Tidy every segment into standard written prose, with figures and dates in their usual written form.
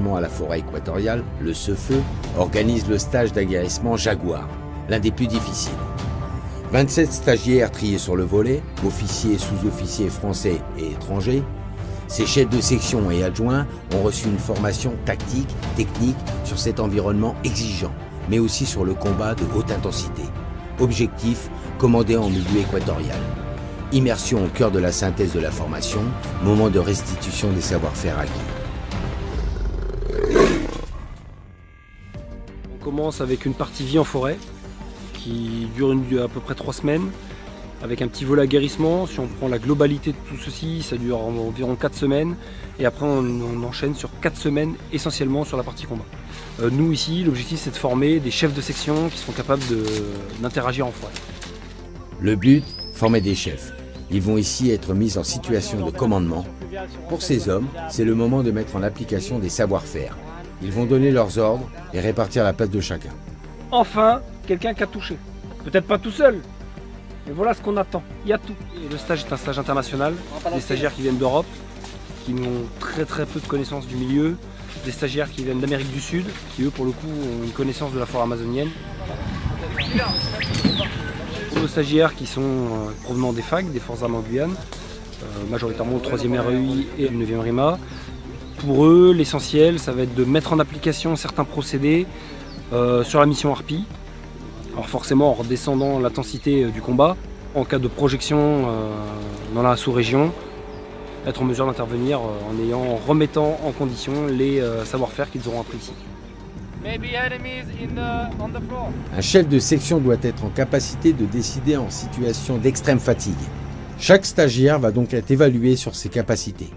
environnement à la forêt équatoriale, le CEFE, organise le stage d'aguerrissement Jaguar, l'un des plus difficiles. 27 stagiaires triés sur le volet, officiers et sous-officiers français et étrangers. Ces chefs de section et adjoints ont reçu une formation tactique, technique sur cet environnement exigeant, mais aussi sur le combat de haute intensité. Objectif, commander en milieu équatorial. Immersion au cœur de la synthèse de la formation, moment de restitution des savoir-faire acquis. On commence avec une partie vie en forêt qui dure à peu près 3 semaines, avec un petit volet aguerrissement. Si on prend la globalité de tout ceci, ça dure environ 4 semaines. Et après, on enchaîne sur 4 semaines essentiellement sur la partie combat. Nous ici, l'objectif c'est de former des chefs de section qui sont capables d'interagir en forêt. Le but, former des chefs. Ils vont ici être mis en situation de commandement. Pour ces hommes, c'est le moment de mettre en application des savoir-faire. Ils vont donner leurs ordres et répartir la place de chacun. Enfin, quelqu'un qui a touché. Peut-être pas tout seul, mais voilà ce qu'on attend. Il y a tout. Et le stage est un stage international. Des stagiaires qui viennent d'Europe, qui ont très peu de connaissances du milieu. Des stagiaires qui viennent d'Amérique du Sud, qui eux pour le coup ont une connaissance de la forêt amazonienne. Nos stagiaires qui sont provenant des FAG, des Forces armées en Guyane, majoritairement au 3e REI et le 9e RIMA. Pour eux, l'essentiel, ça va être de mettre en application certains procédés sur la mission Harpie. Alors forcément en redescendant l'intensité du combat, en cas de projection dans la sous-région, être en mesure d'intervenir en remettant en condition les savoir-faire qu'ils auront appris ici. Un chef de section doit être en capacité de décider en situation d'extrême fatigue. Chaque stagiaire va donc être évalué sur ses capacités.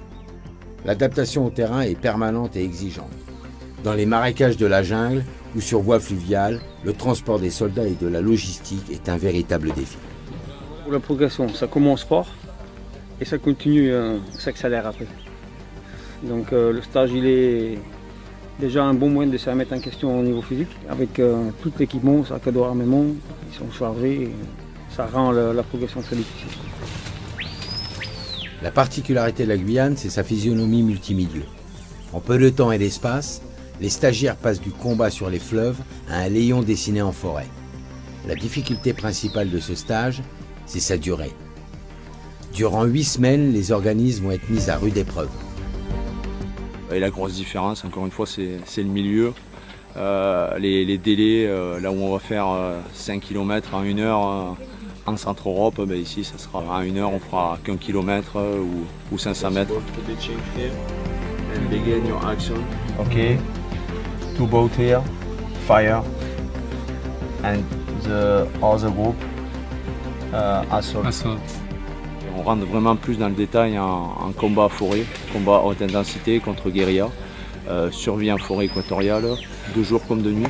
L'adaptation au terrain est permanente et exigeante. Dans les marécages de la jungle ou sur voie fluviale, le transport des soldats et de la logistique est un véritable défi. Pour la progression, ça commence fort et ça continue, s'accélère après. Donc le stage, il est déjà un bon moyen de se remettre en question au niveau physique. Avec tout l'équipement, sac à dos armement, ils sont chargés, ça rend la progression très difficile. La particularité de la Guyane, c'est sa physionomie multimilieu. En peu de temps et d'espace, les stagiaires passent du combat sur les fleuves à un léon dessiné en forêt. La difficulté principale de ce stage, c'est sa durée. Durant 8 semaines, les organismes vont être mis à rude épreuve. Et la grosse différence, encore une fois, c'est le milieu. Les délais, là où on va faire 5 km en 1 heure en Centre-Europe, ici ça sera en 1 heure, on fera qu'1 km ou 500 mètres. Okay, 2 boats here, fire, and the other group, assault. On rentre vraiment plus dans le détail en combat forêt, combat haute intensité contre guérilla, survie en forêt équatoriale, de jour comme de nuit.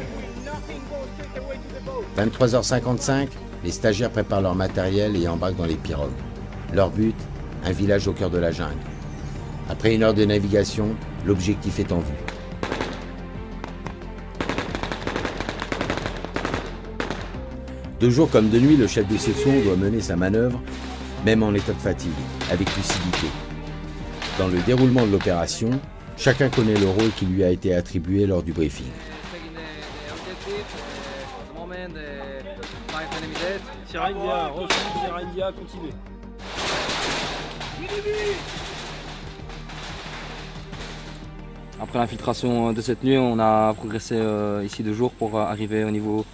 23h55, les stagiaires préparent leur matériel et embarquent dans les pirogues. Leur but, un village au cœur de la jungle. Après 1 heure de navigation, l'objectif est en vue. De jour comme de nuit, le chef de section doit mener sa manœuvre, même en état de fatigue, avec lucidité. Dans le déroulement de l'opération, chacun connaît le rôle qui lui a été attribué lors du briefing. Sierra India, reçu, Sierra India, continuez. Après l'infiltration de cette nuit, on a progressé ici 2 jours pour arriver au niveau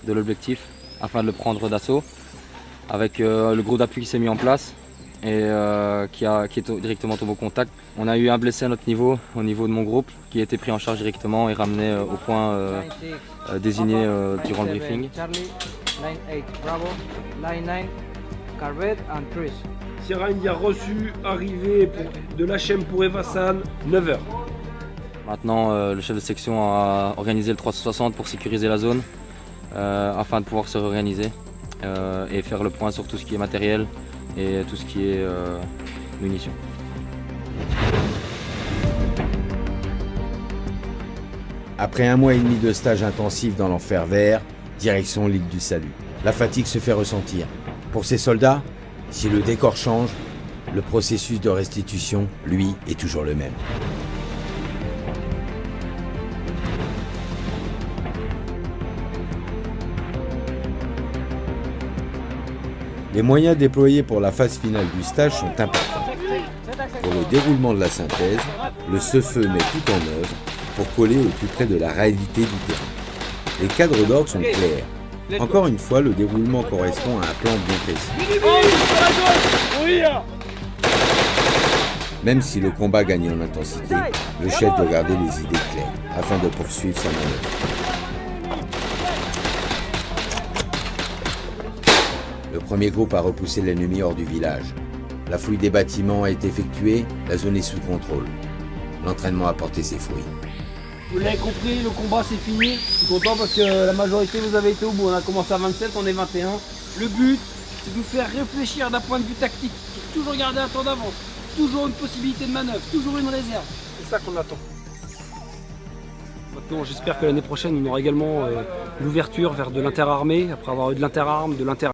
de l'objectif afin de le prendre d'assaut avec le gros d'appui qui s'est mis en place et qui est directement tombé au contact. On a eu un blessé à notre niveau, au niveau de mon groupe, qui a été pris en charge directement et ramené au point désigné durant le briefing. Sierra India reçu, arrivé de l'HM pour Evassan, 9h. Maintenant, le chef de section a organisé le 360 pour sécuriser la zone afin de pouvoir se réorganiser et faire le point sur tout ce qui est matériel et tout ce qui est munitions. Après 1 mois et demi de stage intensif dans l'enfer vert, direction l'île du Salut. La fatigue se fait ressentir. Pour ces soldats, si le décor change, le processus de restitution, lui, est toujours le même. Les moyens déployés pour la phase finale du stage sont importants. Pour le déroulement de la synthèse, le SEFE met tout en œuvre pour coller au plus près de la réalité du terrain. Les cadres d'ordre sont clairs. Encore une fois, le déroulement correspond à un plan bien précis. Même si le combat gagne en intensité, le chef doit garder les idées claires afin de poursuivre sa manœuvre. Le premier groupe a repoussé l'ennemi hors du village. La fouille des bâtiments est effectuée, la zone est sous contrôle. L'entraînement a porté ses fruits. Vous l'avez compris, le combat c'est fini. Je suis content parce que la majorité vous avez été au bout. On a commencé à 27, on est 21. Le but, c'est de vous faire réfléchir d'un point de vue tactique. Toujours garder un temps d'avance, toujours une possibilité de manœuvre, toujours une réserve. C'est ça qu'on attend. Maintenant, j'espère que l'année prochaine, on aura également l'ouverture vers de l'interarmée, après avoir eu de l'interarme, de l'inter